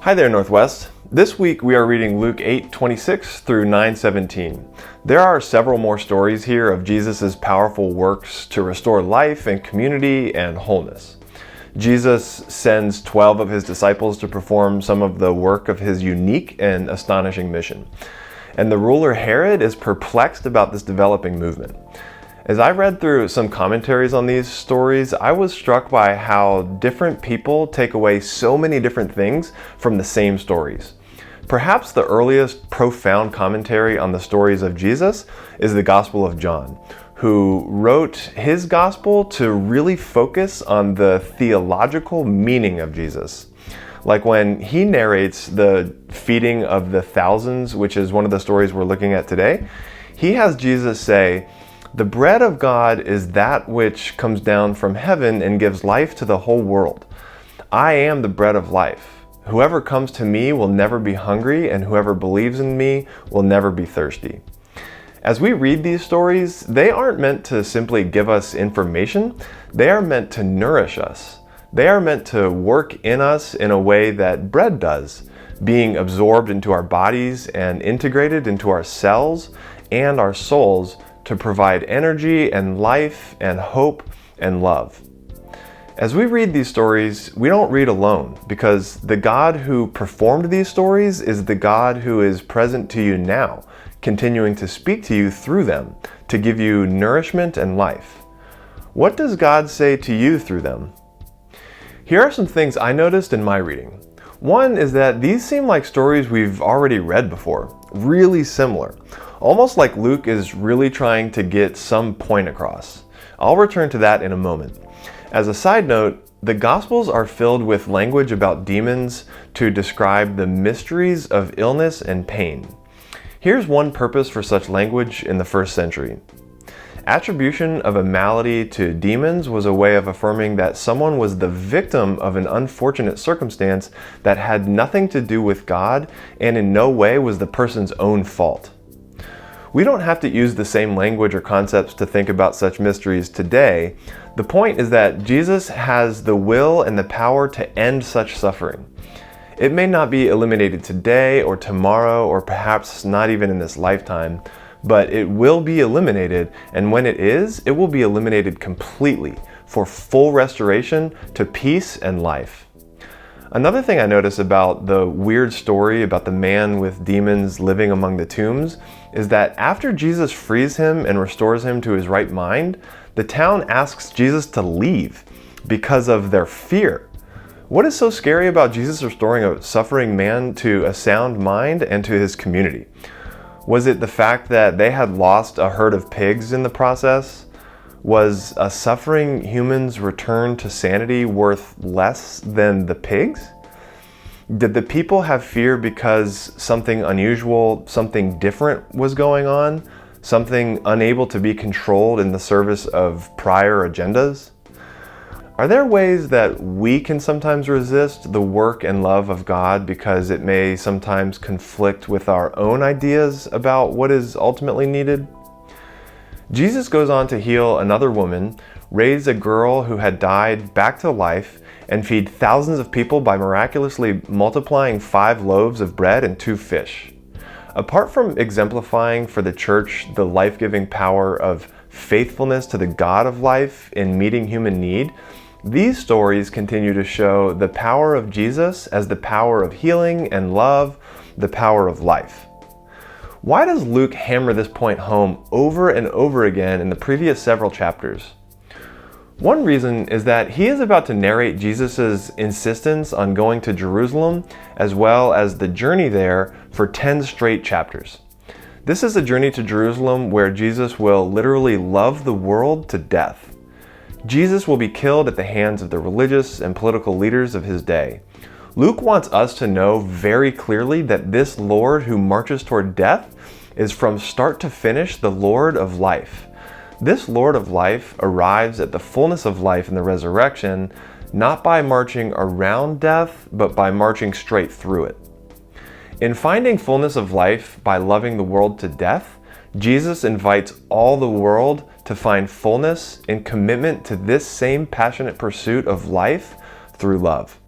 Hi there, Northwest. This week we are reading Luke 8:26 through 9:17. There are several more stories here of Jesus' powerful works to restore life and community and wholeness. Jesus sends 12 of his disciples to perform some of the work of his unique and astonishing mission. And the ruler Herod is perplexed about this developing movement. As I read through some commentaries on these stories, I was struck by how different people take away so many different things from the same stories. Perhaps the earliest profound commentary on the stories of Jesus is the Gospel of John, who wrote his gospel to really focus on the theological meaning of Jesus. Like when he narrates the feeding of the thousands, which is one of the stories we're looking at today, he has Jesus say, "The bread of God is that which comes down from heaven and gives life to the whole world. I am the bread of life. Whoever comes to me will never be hungry, and whoever believes in me will never be thirsty." As we read these stories, they aren't meant to simply give us information. They are meant to nourish us. They are meant to work in us in a way that bread does, being absorbed into our bodies and integrated into our cells and our souls to provide energy and life and hope and love. As we read these stories, we don't read alone, because the God who performed these stories is the God who is present to you now, continuing to speak to you through them, to give you nourishment and life. What does God say to you through them? Here are some things I noticed in my reading. One is that these seem like stories we've already read before, really similar. Almost like Luke is really trying to get some point across. I'll return to that in a moment. As a side note, the Gospels are filled with language about demons to describe the mysteries of illness and pain. Here's one purpose for such language in the first century. Attribution of a malady to demons was a way of affirming that someone was the victim of an unfortunate circumstance that had nothing to do with God and in no way was the person's own fault. We don't have to use the same language or concepts to think about such mysteries today. The point is that Jesus has the will and the power to end such suffering. It may not be eliminated today or tomorrow or perhaps not even in this lifetime, but it will be eliminated, and when it is, it will be eliminated completely for full restoration to peace and life. Another thing I notice about the weird story about the man with demons living among the tombs is that after Jesus frees him and restores him to his right mind, the town asks Jesus to leave because of their fear. What is so scary about Jesus restoring a suffering man to a sound mind and to his community? Was it the fact that they had lost a herd of pigs in the process? Was a suffering human's return to sanity worth less than the pigs? Did the people have fear because something unusual, something different was going on? Something unable to be controlled in the service of prior agendas? Are there ways that we can sometimes resist the work and love of God because it may sometimes conflict with our own ideas about what is ultimately needed? Jesus goes on to heal another woman, raise a girl who had died back to life, and feed thousands of people by miraculously multiplying 5 loaves of bread and 2 fish. Apart from exemplifying for the church the life-giving power of faithfulness to the God of life in meeting human need, these stories continue to show the power of Jesus as the power of healing and love, the power of life. Why does Luke hammer this point home over and over again in the previous several chapters? One reason is that he is about to narrate Jesus' insistence on going to Jerusalem as well as the journey there for 10 straight chapters. This is a journey to Jerusalem where Jesus will literally love the world to death. Jesus will be killed at the hands of the religious and political leaders of his day. Luke wants us to know very clearly that this Lord who marches toward death is from start to finish the Lord of life. This Lord of life arrives at the fullness of life in the resurrection, not by marching around death, but by marching straight through it. In finding fullness of life by loving the world to death, Jesus invites all the world to find fullness in commitment to this same passionate pursuit of life through love.